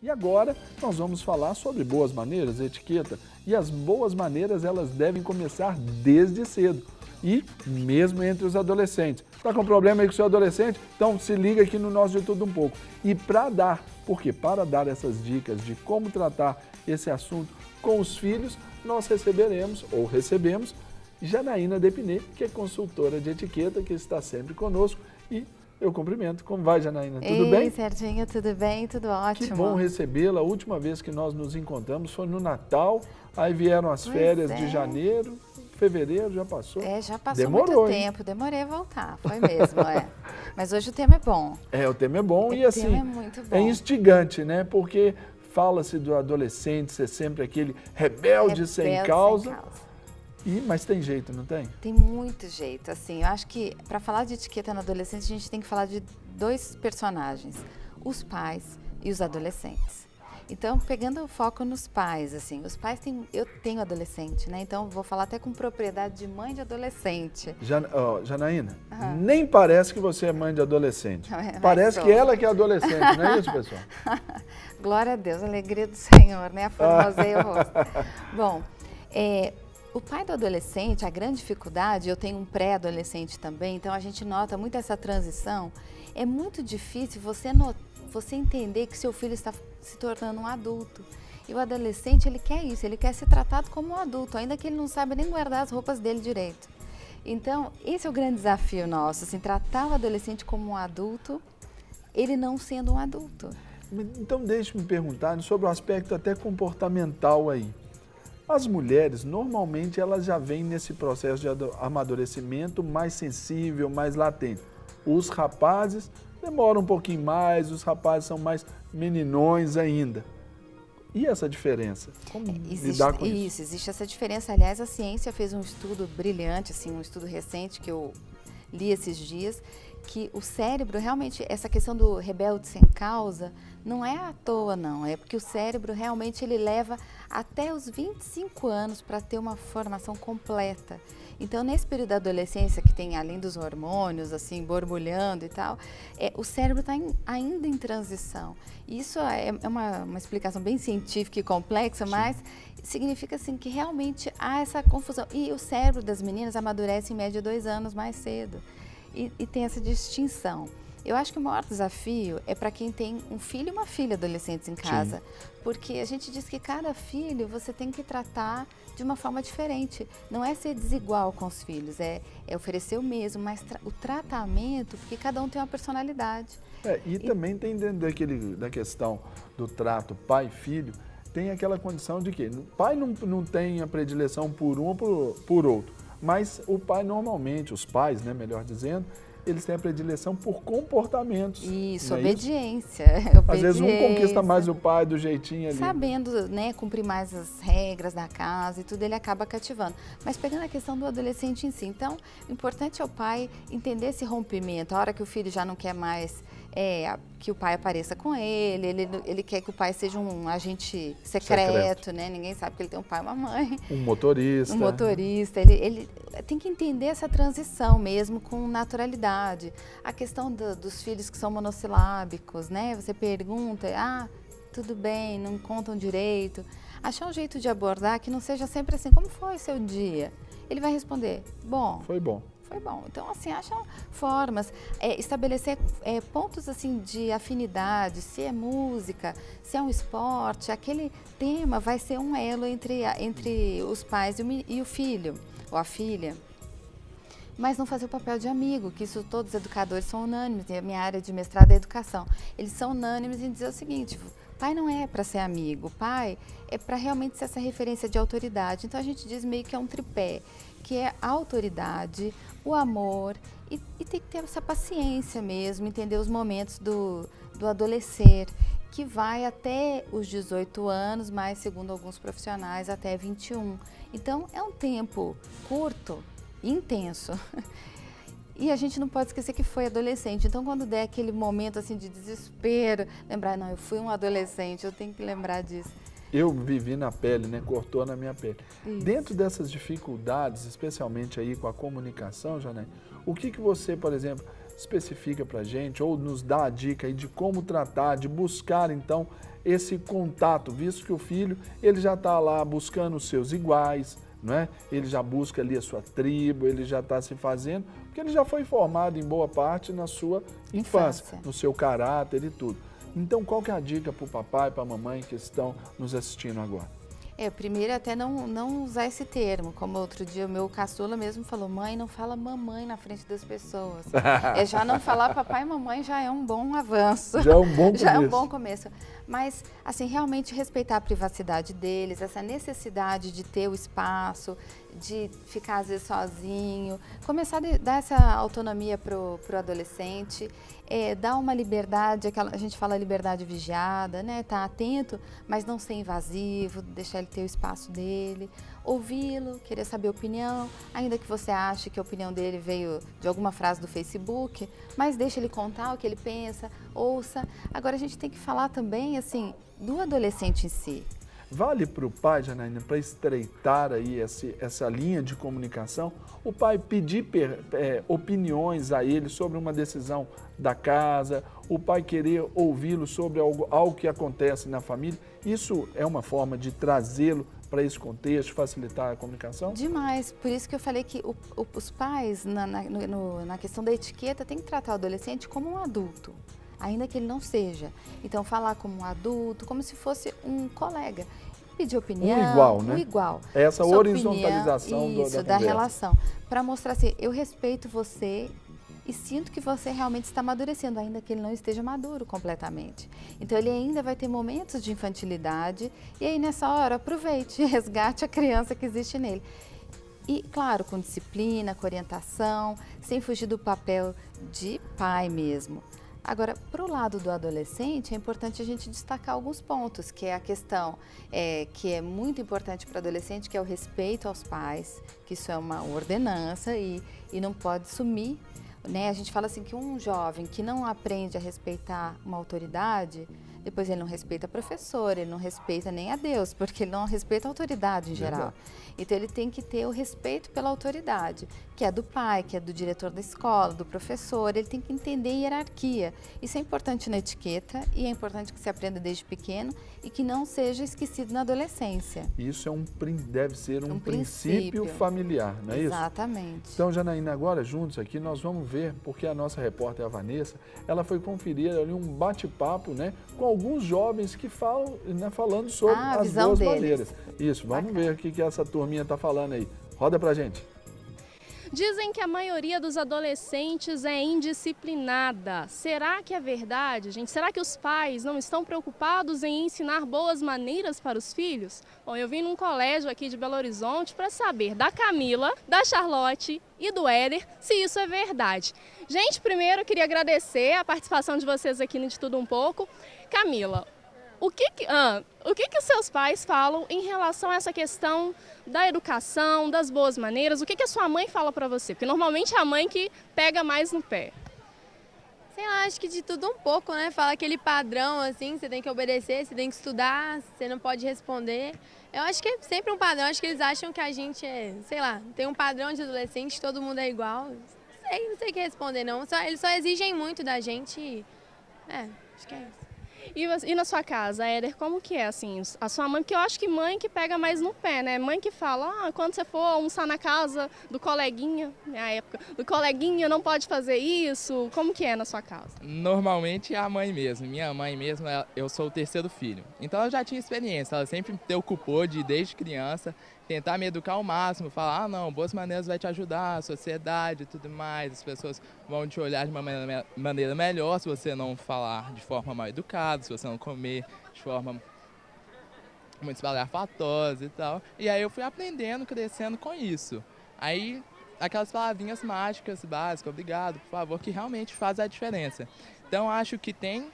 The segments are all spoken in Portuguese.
E agora nós vamos falar sobre boas maneiras, etiqueta. E as boas maneiras elas devem começar desde cedo. E mesmo entre os adolescentes. Está com problema aí com o seu adolescente? Então se liga aqui no nosso De Tudo Um Pouco. E para dar essas dicas de como tratar esse assunto com os filhos, nós recebemos Janaína Depiné, que é consultora de etiqueta, que está sempre conosco. E eu cumprimento. Como vai, Janaína? Tudo bem? Ei, Serginho, tudo bem? Tudo ótimo. Que bom recebê-la. A última vez que nós nos encontramos foi no Natal, aí vieram as férias de janeiro, fevereiro, já passou. Já passou. Demorou, muito tempo, demorei a voltar, foi mesmo, Mas hoje o tema é bom. O tema é bom e assim, o tema é muito bom. É instigante, né? Porque fala-se do adolescente ser sempre aquele rebelde sem causa. Mas tem jeito, não tem? Tem muito jeito, assim. Eu acho que para falar de etiqueta no adolescente, a gente tem que falar de dois personagens, os pais e os adolescentes. Então, pegando o foco nos pais, assim, os pais eu tenho adolescente, né? Então, vou falar até com propriedade de mãe de adolescente. Janaína, nem parece que você é mãe de adolescente. Parece que ela que é adolescente, não é isso, pessoal? Glória a Deus, alegria do Senhor, né? Formoseia o rosto. Bom, o pai do adolescente, a grande dificuldade, eu tenho um pré-adolescente também, então a gente nota muito essa transição. É muito difícil você entender que seu filho está se tornando um adulto. E o adolescente, ele quer isso, ele quer ser tratado como um adulto, ainda que ele não saiba nem guardar as roupas dele direito. Então, esse é o grande desafio nosso, assim, tratar o adolescente como um adulto, ele não sendo um adulto. Então, deixe-me perguntar sobre o aspecto até comportamental aí. As mulheres, normalmente, elas já vêm nesse processo de amadurecimento mais sensível, mais latente. Os rapazes demoram um pouquinho mais, os rapazes são mais meninões ainda. E essa diferença? Como lidar com isso? Existe essa diferença. Aliás, a ciência fez um estudo brilhante, assim, um estudo recente que eu li esses dias, que o cérebro, realmente, essa questão do rebelde sem causa, não é à toa, não. É porque o cérebro, realmente, ele leva até os 25 anos para ter uma formação completa. Então, nesse período da adolescência, que tem, além dos hormônios, assim, borbulhando e tal, o cérebro está ainda em transição. Isso é uma explicação bem científica e complexa, mas significa, assim, que realmente há essa confusão. E o cérebro das meninas amadurece, em média, 2 anos mais cedo. E tem essa distinção. Eu acho que o maior desafio é para quem tem um filho e uma filha adolescentes em casa. Sim. Porque a gente diz que cada filho você tem que tratar de uma forma diferente. Não é ser desigual com os filhos, é oferecer o mesmo, mas o tratamento, porque cada um tem uma personalidade. Também tem dentro da questão do trato pai-filho, tem aquela condição de que o pai não tem a predileção por um ou por outro. Mas o pai normalmente, os pais, né, melhor dizendo, eles têm a predileção por comportamentos. Isso, obediência. Às vezes um conquista mais o pai do jeitinho ali. Sabendo, né, cumprir mais as regras da casa e tudo, ele acaba cativando. Mas pegando a questão do adolescente em si, então, o importante é o pai entender esse rompimento. A hora que o filho já não quer mais que o pai apareça com ele quer que o pai seja um agente secreto, né? Ninguém sabe que ele tem um pai e uma mãe. Um motorista. Ele tem que entender essa transição mesmo com naturalidade. A questão dos filhos que são monossilábicos, né? Você pergunta, tudo bem, não contam direito. Achar um jeito de abordar que não seja sempre assim, como foi o seu dia? Ele vai responder, bom. Foi bom. Foi bom. Então, assim, acham formas, estabelecer pontos, assim, de afinidade, se é música, se é um esporte, aquele tema vai ser um elo entre os pais e o filho, ou a filha. Mas não fazer o papel de amigo, que isso todos os educadores são unânimes, e a minha área de mestrado é educação. Eles são unânimes em dizer o seguinte, pai não é para ser amigo, pai é para realmente ser essa referência de autoridade. Então, a gente diz meio que é um tripé, que é a autoridade, o amor e tem que ter essa paciência mesmo, entender os momentos do adolescer, que vai até os 18 anos, mas segundo alguns profissionais até 21. Então é um tempo curto e intenso. E a gente não pode esquecer que foi adolescente. Então quando der aquele momento assim de desespero, lembrar, não, eu fui um adolescente, eu tenho que lembrar disso. Eu vivi na pele, né? Cortou na minha pele. Isso. Dentro dessas dificuldades, especialmente aí com a comunicação, Janaína, o que você, por exemplo, especifica para a gente ou nos dá a dica aí de como tratar, de buscar então esse contato, visto que o filho ele já está lá buscando os seus iguais, não é? Ele já busca ali a sua tribo, ele já está se fazendo, porque ele já foi formado em boa parte na sua infância, no seu caráter e tudo. Então, qual que é a dica para o papai e para a mamãe que estão nos assistindo agora? Primeiro até não usar esse termo, como outro dia o meu caçula mesmo falou, mãe, não fala mamãe na frente das pessoas. Já não falar papai e mamãe já é um bom avanço. Já é um bom começo. Já é um bom começo. Mas, assim, realmente respeitar a privacidade deles, essa necessidade de ter o espaço, de ficar às vezes sozinho, começar a dar essa autonomia pro adolescente, dar uma liberdade, a gente fala liberdade vigiada, né? Tá atento, mas não ser invasivo, deixar ele ter o espaço dele, ouvi-lo, querer saber a opinião, ainda que você ache que a opinião dele veio de alguma frase do Facebook, mas deixa ele contar o que ele pensa, ouça. Agora a gente tem que falar também, assim, do adolescente em si. Vale para o pai, Janaína, para estreitar aí essa linha de comunicação, o pai pedir opiniões a ele sobre uma decisão da casa, o pai querer ouvi-lo sobre algo que acontece na família. Isso é uma forma de trazê-lo para esse contexto, facilitar a comunicação? Demais, por isso que eu falei que os pais, na questão da etiqueta, tem que tratar o adolescente como um adulto, ainda que ele não seja. Então, falar como um adulto, como se fosse um colega. Pedir opinião. Um igual, né? Um igual. Essa sua horizontalização opinião, da da conversa. relação. Para mostrar assim, eu respeito você e sinto que você realmente está amadurecendo, ainda que ele não esteja maduro completamente. Então, ele ainda vai ter momentos de infantilidade e aí, nessa hora, aproveite e resgate a criança que existe nele. E, claro, com disciplina, com orientação, sem fugir do papel de pai mesmo. Agora, para o lado do adolescente, é importante a gente destacar alguns pontos, que é a questão que é muito importante para o adolescente, que é o respeito aos pais, que isso é uma ordenança e não pode sumir, né? A gente fala assim que um jovem que não aprende a respeitar uma autoridade, depois ele não respeita a professora, ele não respeita nem a Deus, porque ele não respeita a autoridade em geral. Então ele tem que ter o respeito pela autoridade, que é do pai, que é do diretor da escola, do professor, ele tem que entender a hierarquia. Isso é importante na etiqueta e é importante que se aprenda desde pequeno e que não seja esquecido na adolescência. Isso deve ser um princípio familiar, não é isso? Exatamente. Então, Janaína, agora juntos aqui nós vamos ver, porque a nossa repórter, a Vanessa, ela foi conferir ali um bate-papo, né, com alguns jovens que falam, né, falando sobre as boas maneiras. Isso, vamos ver o que essa turminha está falando aí. Roda pra gente. Dizem que a maioria dos adolescentes é indisciplinada. Será que é verdade, gente? Será que os pais não estão preocupados em ensinar boas maneiras para os filhos? Bom, eu vim num colégio aqui de Belo Horizonte para saber da Camila, da Charlotte e do Éder se isso é verdade. Gente, primeiro eu queria agradecer a participação de vocês aqui no De Tudo Um Pouco. Camila, o que os seus pais falam em relação a essa questão da educação, das boas maneiras? O que a sua mãe fala para você? Porque normalmente é a mãe que pega mais no pé. Sei lá, acho que de tudo um pouco, né? Fala aquele padrão, assim, você tem que obedecer, você tem que estudar, você não pode responder. Eu acho que é sempre um padrão, acho que eles acham que a gente sei lá, tem um padrão de adolescente, todo mundo é igual. Não sei o que responder, não. Eles só exigem muito da gente. Acho que é isso. E na sua casa, Éder, como que é, assim, a sua mãe? Porque eu acho que mãe que pega mais no pé, né? Mãe que fala, quando você for almoçar na casa do coleguinha, na época, do coleguinha não pode fazer isso. Como que é na sua casa? Normalmente é a mãe mesmo. Minha mãe mesmo, eu sou o terceiro filho. Então ela já tinha experiência, ela sempre me preocupou desde criança, tentar me educar ao máximo, falar, não, boas maneiras vai te ajudar, a sociedade e tudo mais, as pessoas vão te olhar de uma maneira melhor se você não falar de forma mal educada, se você não comer de forma muito espalhafatosa e tal. E aí eu fui aprendendo, crescendo com isso. Aí aquelas palavrinhas mágicas básicas, obrigado, por favor, que realmente faz a diferença. Então acho que tem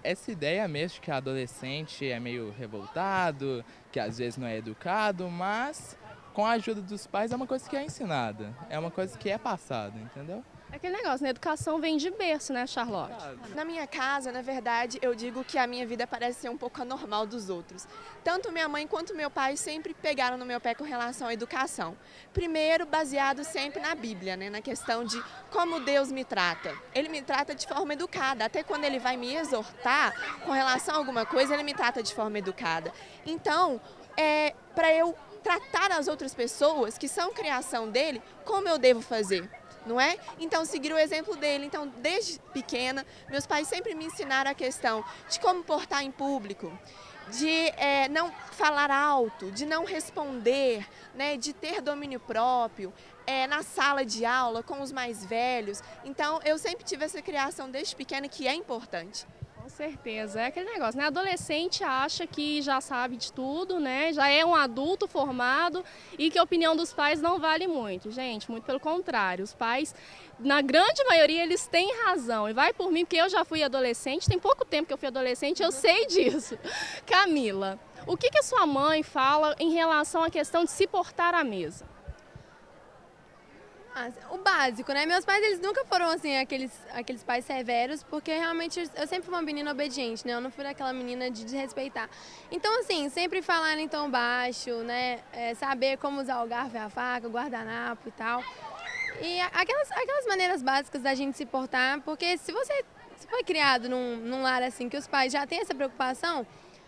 essa ideia mesmo de que adolescente é meio revoltado, que às vezes não é educado, mas com a ajuda dos pais é uma coisa que é ensinada, é uma coisa que é passada, entendeu? Aquele negócio, né? Educação vem de berço, né, Charlotte? Na minha casa, na verdade, eu digo que a minha vida parece ser um pouco anormal dos outros. Tanto minha mãe quanto meu pai sempre pegaram no meu pé com relação à educação. Primeiro, baseado sempre na Bíblia, né? Na questão de como Deus me trata. Ele me trata de forma educada. Até quando ele vai me exortar com relação a alguma coisa, ele me trata de forma educada. Então, para eu tratar as outras pessoas que são criação dele, como eu devo fazer? Não é? Então, seguir o exemplo dele. Então, desde pequena, meus pais sempre me ensinaram a questão de como portar em público, de não falar alto, de não responder, né, de ter domínio próprio, na sala de aula, com os mais velhos. Então, eu sempre tive essa criação desde pequena que é importante. Com certeza, é aquele negócio, né? Adolescente acha que já sabe de tudo, né? Já é um adulto formado e que a opinião dos pais não vale muito. Gente, muito pelo contrário. Os pais, na grande maioria, eles têm razão. E vai por mim, porque eu já fui adolescente, tem pouco tempo que eu fui adolescente, eu sei disso. Camila, o que a sua mãe fala em relação à questão de se portar à mesa? O básico, né? Meus pais, eles nunca foram, assim, aqueles pais severos, porque realmente eu sempre fui uma menina obediente, né? Eu não fui aquela menina de desrespeitar. Então, assim, sempre falar em tom baixo, né? Saber como usar o garfo e a faca, o guardanapo e tal. E aquelas maneiras básicas da gente se portar, porque se foi criado num lar, assim, que os pais já têm essa preocupação,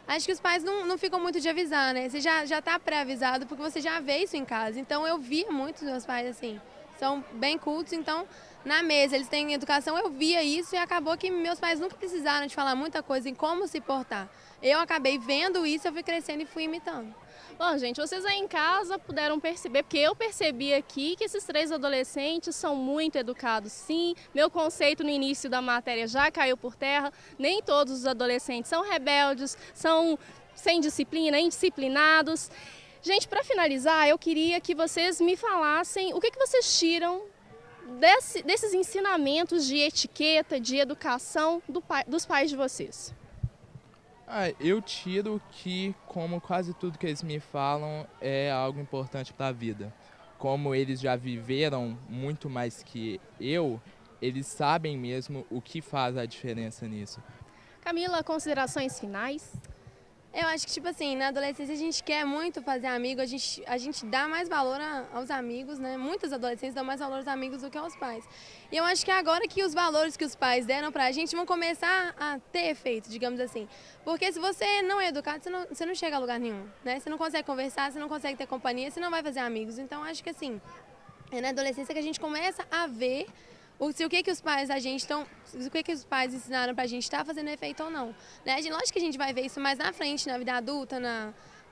acho que os pais não ficam muito de avisar, né? Você já tá pré-avisado, porque você já vê isso em casa. Então, eu via muito os meus pais, assim, são bem cultos, então na mesa eles têm educação, eu via isso e acabou que meus pais nunca precisaram de falar muita coisa em como se portar. Eu acabei vendo isso, eu fui crescendo e fui imitando. Bom, gente, vocês aí em casa puderam perceber, porque eu percebi aqui que esses 3 adolescentes são muito educados, sim. Meu conceito no início da matéria já caiu por terra. Nem todos os adolescentes são rebeldes, são sem disciplina, indisciplinados. Gente, para finalizar, eu queria que vocês me falassem o que vocês tiram desses ensinamentos de etiqueta, de educação dos pais de vocês. Eu tiro que, como quase tudo que eles me falam, é algo importante para a vida. Como eles já viveram muito mais que eu, eles sabem mesmo o que faz a diferença nisso. Camila, considerações finais? Eu acho que, tipo assim, na adolescência a gente quer muito fazer amigo, a gente dá mais valor aos amigos, né? Muitos adolescentes dão mais valor aos amigos do que aos pais. E eu acho que agora que os valores que os pais deram pra gente vão começar a ter efeito, digamos assim. Porque se você não é educado, você não chega a lugar nenhum, né? Você não consegue conversar, você não consegue ter companhia, você não vai fazer amigos. Então, acho que assim, é na adolescência que a gente começa a ver o que os pais ensinaram pra gente está fazendo efeito ou não. Né? Lógico que a gente vai ver isso mais na frente, na vida adulta,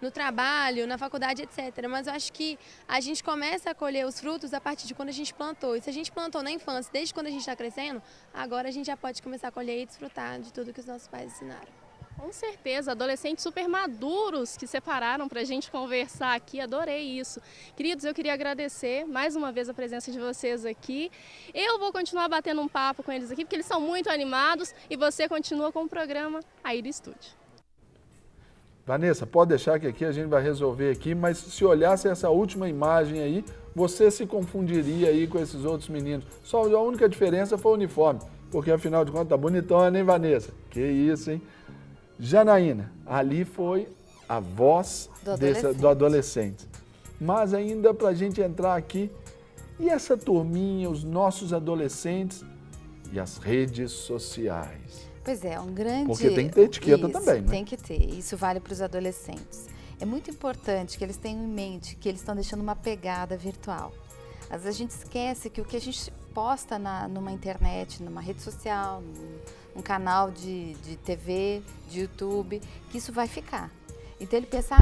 no trabalho, na faculdade, etc. Mas eu acho que a gente começa a colher os frutos a partir de quando a gente plantou. E se a gente plantou na infância, desde quando a gente está crescendo, agora a gente já pode começar a colher e desfrutar de tudo que os nossos pais ensinaram. Com certeza, adolescentes super maduros que separaram para a gente conversar aqui, adorei isso. Queridos, eu queria agradecer mais uma vez a presença de vocês aqui. Eu vou continuar batendo um papo com eles aqui, porque eles são muito animados e você continua com o programa aí do estúdio. Vanessa, pode deixar que aqui a gente vai resolver aqui, mas se olhasse essa última imagem aí, você se confundiria aí com esses outros meninos. Só a única diferença foi o uniforme, porque afinal de contas tá bonitona, hein, Vanessa? Que isso, hein? Janaína, ali foi a voz do adolescente. Mas ainda para a gente entrar aqui, e essa turminha, os nossos adolescentes e as redes sociais? Pois é, um grande... Porque tem que ter etiqueta também, né? Tem que ter, isso vale para os adolescentes. É muito importante que eles tenham em mente que eles estão deixando uma pegada virtual. Às vezes a gente esquece que o que a gente posta numa internet, numa rede social, num canal de TV, de YouTube, que isso vai ficar. Então ele pensa,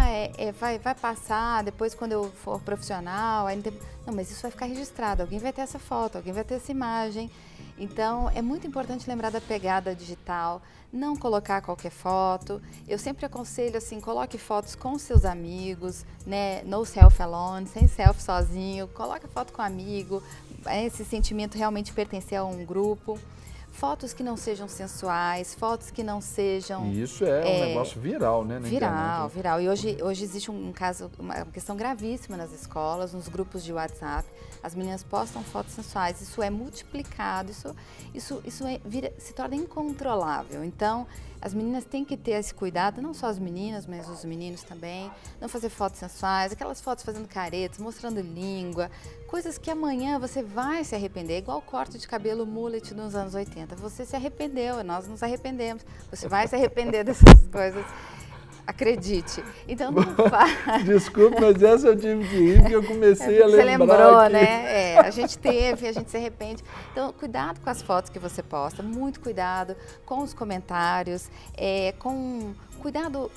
vai passar, depois quando eu for profissional, aí não, mas isso vai ficar registrado, alguém vai ter essa foto, alguém vai ter essa imagem. Então é muito importante lembrar da pegada digital, não colocar qualquer foto. Eu sempre aconselho assim, coloque fotos com seus amigos, né? No selfie alone, sem selfie sozinho, coloque foto com amigo, esse sentimento realmente de pertencer a um grupo. fotos que não sejam sensuais, fotos que não sejam... E isso é um negócio viral, né? Na Viral, internet. viral. E hoje existe um caso, uma questão gravíssima nas escolas, nos grupos de WhatsApp. As meninas postam fotos sensuais, isso é multiplicado, isso se torna incontrolável. Então, as meninas têm que ter esse cuidado, não só as meninas, mas os meninos também. Não fazer fotos sensuais, aquelas fotos fazendo caretas, mostrando língua, coisas que amanhã você vai se arrepender. É igual o corte de cabelo mullet nos anos 80. Você se arrependeu, nós nos arrependemos. Você vai se arrepender dessas coisas. Acredite. Então não faz. Desculpe, mas essa eu tive que ir, porque eu comecei a lembrar. Você lembrou, que... né? A gente teve, a gente se arrepende. Então, cuidado com as fotos que você posta, muito cuidado com os comentários, cuidado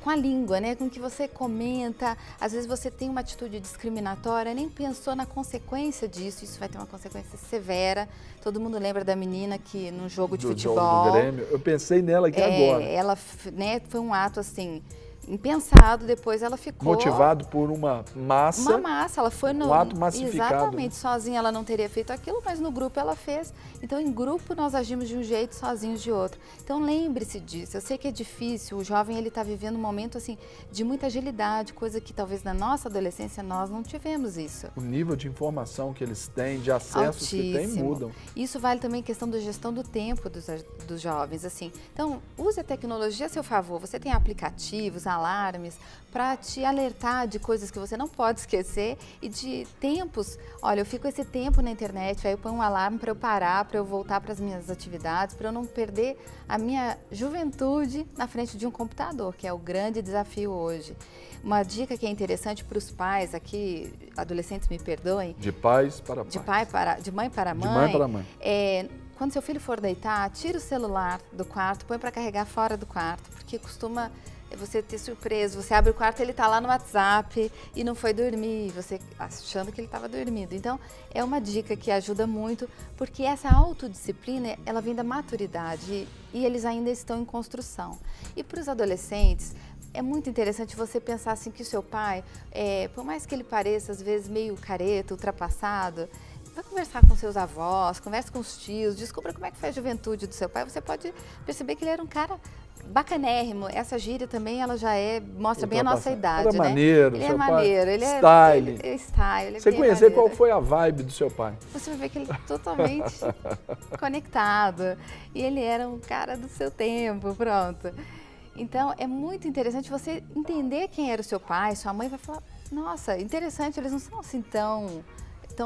com a língua, né? Com o que você comenta. Às vezes você tem uma atitude discriminatória, nem pensou na consequência disso, isso vai ter uma consequência severa. Todo mundo lembra da menina que num jogo de futebol... Jogo do Grêmio. Eu pensei nela aqui agora. Ela, né, foi um ato assim... impensado, depois ela ficou... Motivado por uma massa. Uma massa, ela foi no... Um ato massificado. Exatamente, sozinha ela não teria feito aquilo, mas no grupo ela fez. Então, em grupo nós agimos de um jeito, sozinhos de outro. Então, lembre-se disso. Eu sei que é difícil, o jovem ele está vivendo um momento assim de muita agilidade, coisa que talvez na nossa adolescência nós não tivemos isso. O nível de informação que eles têm, de acessos que têm, mudam. Isso vale também questão da gestão do tempo dos jovens, assim. Então, use a tecnologia a seu favor. Você tem aplicativos, alarmes, para te alertar de coisas que você não pode esquecer e de tempos. Olha, eu fico esse tempo na internet, aí eu ponho um alarme para eu parar, para eu voltar para as minhas atividades, para eu não perder a minha juventude na frente de um computador, que é o grande desafio hoje. Uma dica que é interessante para os pais aqui, adolescentes me perdoem. De pais para pais. De mãe para mãe. De mãe para mãe. Quando seu filho for deitar, tira o celular do quarto, põe para carregar fora do quarto, porque costuma você ter surpresa. Você abre o quarto, ele está lá no WhatsApp e não foi dormir, você achando que ele estava dormindo. Então, é uma dica que ajuda muito, porque essa autodisciplina, ela vem da maturidade e eles ainda estão em construção. E para os adolescentes, é muito interessante você pensar assim que o seu pai, por mais que ele pareça às vezes meio careta, ultrapassado, vai conversar com seus avós, converse com os tios, descubra como é que foi a juventude do seu pai. Você pode perceber que ele era um cara bacanérrimo. Essa gíria também, ela já mostra bem a nossa idade, era né? maneiro, ele seu é maneiro, pai, ele é style. Style. Você conhecer qual foi a vibe do seu pai? Você vai ver que ele é totalmente conectado. E ele era um cara do seu tempo, pronto. Então, é muito interessante você entender quem era o seu pai, sua mãe vai falar, nossa, interessante, eles não são assim tão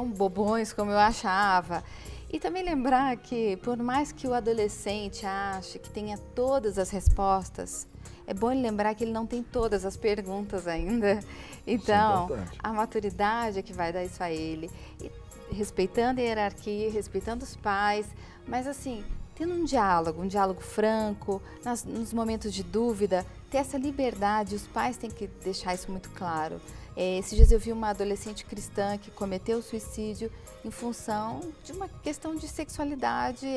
bobões como eu achava. E também lembrar que, por mais que o adolescente ache que tenha todas as respostas, é bom ele lembrar que ele não tem todas as perguntas ainda. Então, a maturidade é que vai dar isso a ele. E, respeitando a hierarquia, respeitando os pais, mas assim, tendo um diálogo franco, nos momentos de dúvida, ter essa liberdade, os pais têm que deixar isso muito claro. Esses dias eu vi uma adolescente cristã que cometeu suicídio em função de uma questão de sexualidade.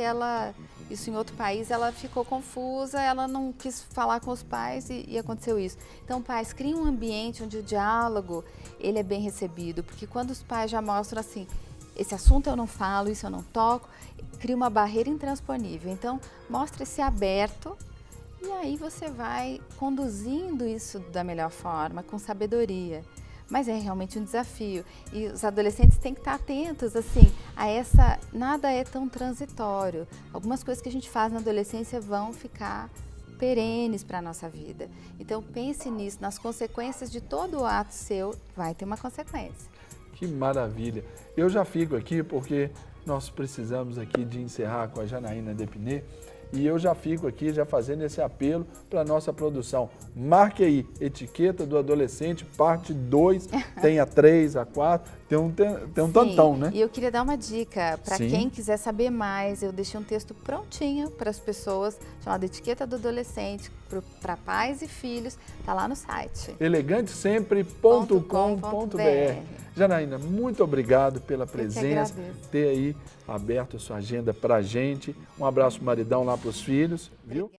Isso em outro país, ela ficou confusa, ela não quis falar com os pais e aconteceu isso. Então, pais, criem um ambiente onde o diálogo ele é bem recebido, porque quando os pais já mostram assim, esse assunto eu não falo, isso eu não toco, cria uma barreira intransponível. Então, mostre-se aberto e aí você vai conduzindo isso da melhor forma, com sabedoria. Mas é realmente um desafio e os adolescentes têm que estar atentos assim, nada é tão transitório. Algumas coisas que a gente faz na adolescência vão ficar perenes para a nossa vida. Então pense nisso, nas consequências de todo o ato seu, vai ter uma consequência. Que maravilha! Eu já fico aqui porque nós precisamos aqui de encerrar com a Janaína Depinê. E eu já fico aqui já fazendo esse apelo para a nossa produção. Marque aí, Etiqueta do Adolescente, parte 2, tem a 3, a 4, tem um tantão, né? E eu queria dar uma dica para quem quiser saber mais. Eu deixei um texto prontinho para as pessoas, chamado Etiqueta do Adolescente, para pais e filhos, está lá no site. elegantesempre.com.br. Janaína, muito obrigado pela presença, ter aí aberto a sua agenda para a gente. Um abraço maridão lá para os filhos, viu?